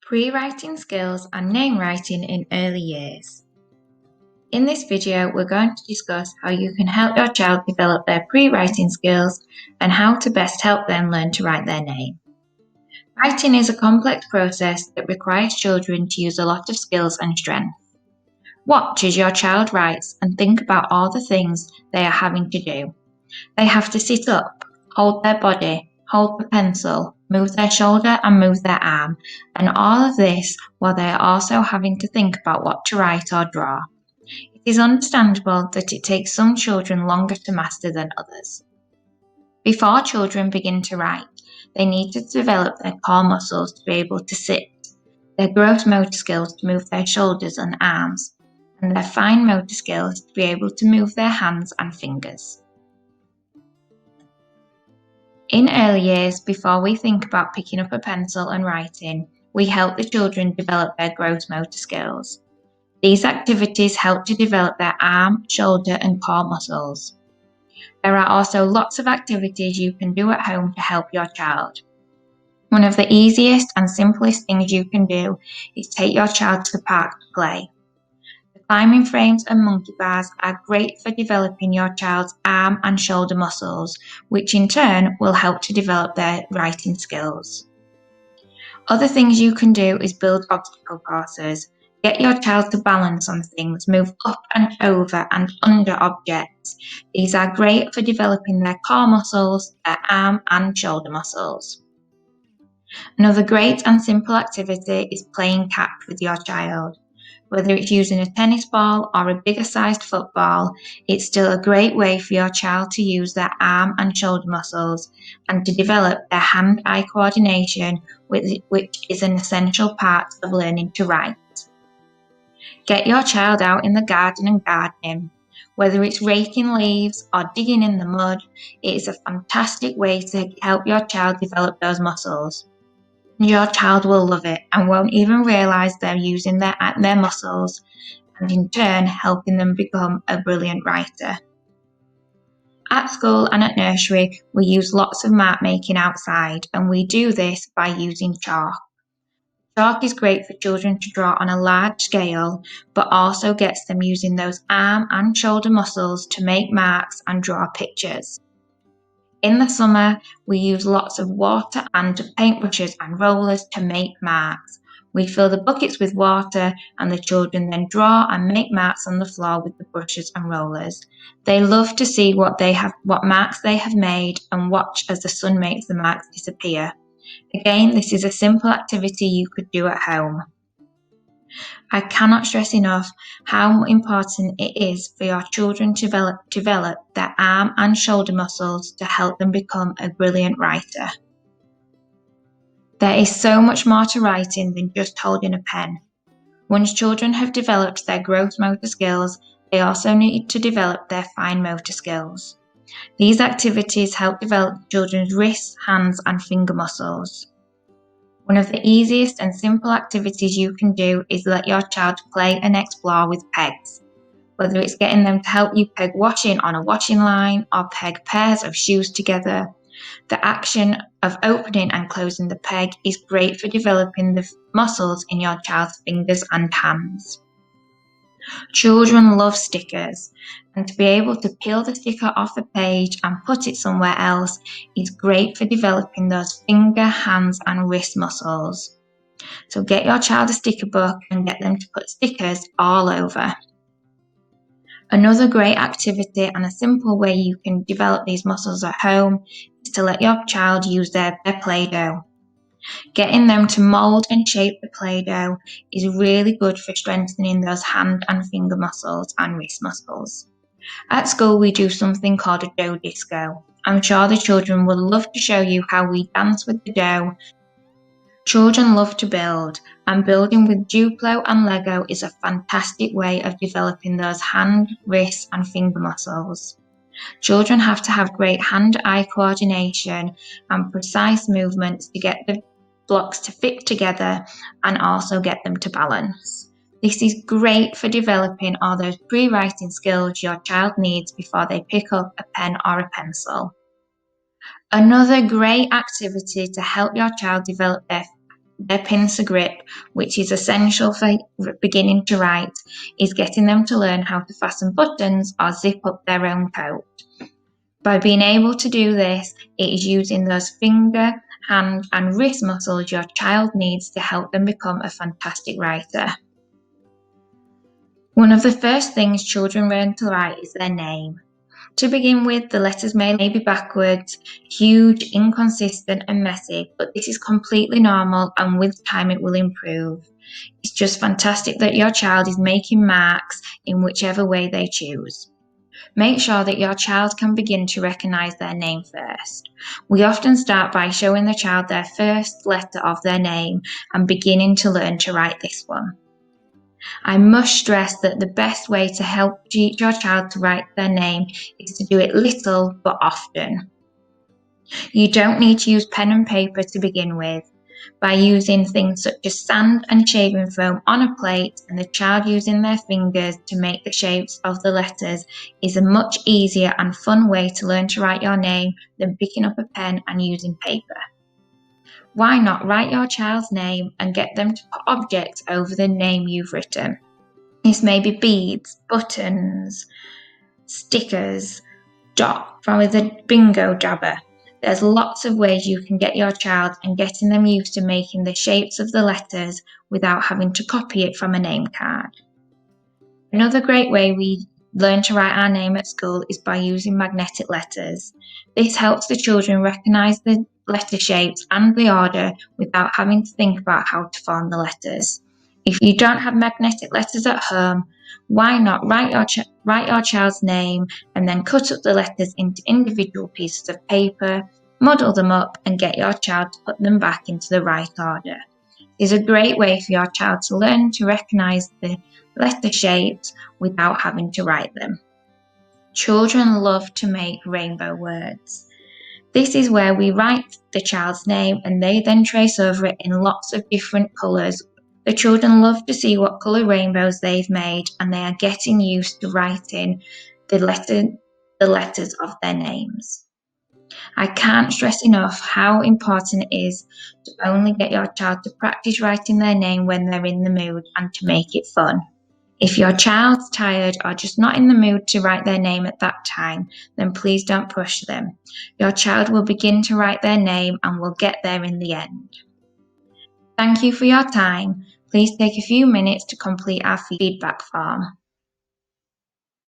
Pre-writing skills and name writing in early years. In this video, we're going to discuss how you can help your child develop their pre-writing skills and how to best help them learn to write their name. Writing is a complex process that requires children to use a lot of skills and strength. Watch as your child writes and think about all the things they are having to do. They have to sit up, hold their body, hold the pencil, move their shoulder and move their arm, and all of this while they are also having to think about what to write or draw. It is understandable that it takes some children longer to master than others. Before children begin to write, they need to develop their core muscles to be able to sit, their gross motor skills to move their shoulders and arms, and their fine motor skills to be able to move their hands and fingers. In early years, before we think about picking up a pencil and writing, we help the children develop their gross motor skills. These activities help to develop their arm, shoulder and core muscles. There are also lots of activities you can do at home to help your child. One of the easiest and simplest things you can do is take your child to the park to play. The climbing frames and monkey bars are great for developing your child's arm and shoulder muscles, which in turn will help to develop their writing skills. Other things you can do is build obstacle courses. Get your child to balance on things, move up and over and under objects. These are great for developing their core muscles, their arm and shoulder muscles. Another great and simple activity is playing catch with your child. Whether it's using a tennis ball or a bigger sized football, it's still a great way for your child to use their arm and shoulder muscles and to develop their hand-eye coordination, which is an essential part of learning to write. Get your child out in the garden and gardening. Whether it's raking leaves or digging in the mud, it is a fantastic way to help your child develop those muscles. Your child will love it and won't even realise they're using their muscles and in turn helping them become a brilliant writer. At school and at nursery, we use lots of mark making outside and we do this by using chalk. Chalk is great for children to draw on a large scale, but also gets them using those arm and shoulder muscles to make marks and draw pictures. In the summer, we use lots of water and paintbrushes and rollers to make marks. We fill the buckets with water and the children then draw and make marks on the floor with the brushes and rollers. They love to see what marks they have made and watch as the sun makes the marks disappear. Again, this is a simple activity you could do at home. I cannot stress enough how important it is for your children to develop their arm and shoulder muscles to help them become a brilliant writer. There is so much more to writing than just holding a pen. Once children have developed their gross motor skills, they also need to develop their fine motor skills. These activities help develop children's wrists, hands and finger muscles. One of the easiest and simple activities you can do is let your child play and explore with pegs. Whether it's getting them to help you peg washing on a washing line or peg pairs of shoes together, the action of opening and closing the peg is great for developing the muscles in your child's fingers and hands. Children love stickers, and to be able to peel the sticker off a page and put it somewhere else is great for developing those finger, hands and wrist muscles. So get your child a sticker book and get them to put stickers all over. Another great activity and a simple way you can develop these muscles at home is to let your child use their Play-Doh. Getting them to mould and shape the Play-Doh is really good for strengthening those hand and finger muscles and wrist muscles. At school we do something called a dough disco. I'm sure the children will love to show you how we dance with the dough. Children love to build, and building with Duplo and Lego is a fantastic way of developing those hand, wrist and finger muscles. Children have to have great hand-eye coordination and precise movements to get the blocks to fit together and also get them to balance. This is great for developing all those pre-writing skills your child needs before they pick up a pen or a pencil. Another great activity to help your child develop their their pincer grip, which is essential for beginning to write, is getting them to learn how to fasten buttons or zip up their own coat. By being able to do this, it is using those finger, hand, and wrist muscles your child needs to help them become a fantastic writer. One of the first things children learn to write is their name. To begin with, the letters may be backwards, huge, inconsistent, and messy, but this is completely normal, and with time it will improve. It's just fantastic that your child is making marks in whichever way they choose. Make sure that your child can begin to recognise their name first. We often start by showing the child their first letter of their name and beginning to learn to write this one. I must stress that the best way to help teach your child to write their name is to do it little but often. You don't need to use pen and paper to begin with. By using things such as sand and shaving foam on a plate and the child using their fingers to make the shapes of the letters is a much easier and fun way to learn to write your name than picking up a pen and using paper. Why not write your child's name and get them to put objects over the name you've written? This may be beads, buttons, stickers, dots, or with a bingo jabber. There's lots of ways you can get your child and getting them used to making the shapes of the letters without having to copy it from a name card. Another great way we learn to write our name at school is by using magnetic letters. This helps the children recognise the letter shapes and the order without having to think about how to form the letters. If you don't have magnetic letters at home, why not write your child's name and then cut up the letters into individual pieces of paper, muddle them up and get your child to put them back into the right order. It is a great way for your child to learn to recognise the letter shapes without having to write them. Children love to make rainbow words. This is where we write the child's name and they then trace over it in lots of different colours. The children love to see what colour rainbows they've made and they are getting used to writing the letters of their names. I can't stress enough how important it is to only get your child to practice writing their name when they're in the mood and to make it fun. If your child's tired or just not in the mood to write their name at that time, then please don't push them. Your child will begin to write their name and will get there in the end. Thank you for your time. Please take a few minutes to complete our feedback form.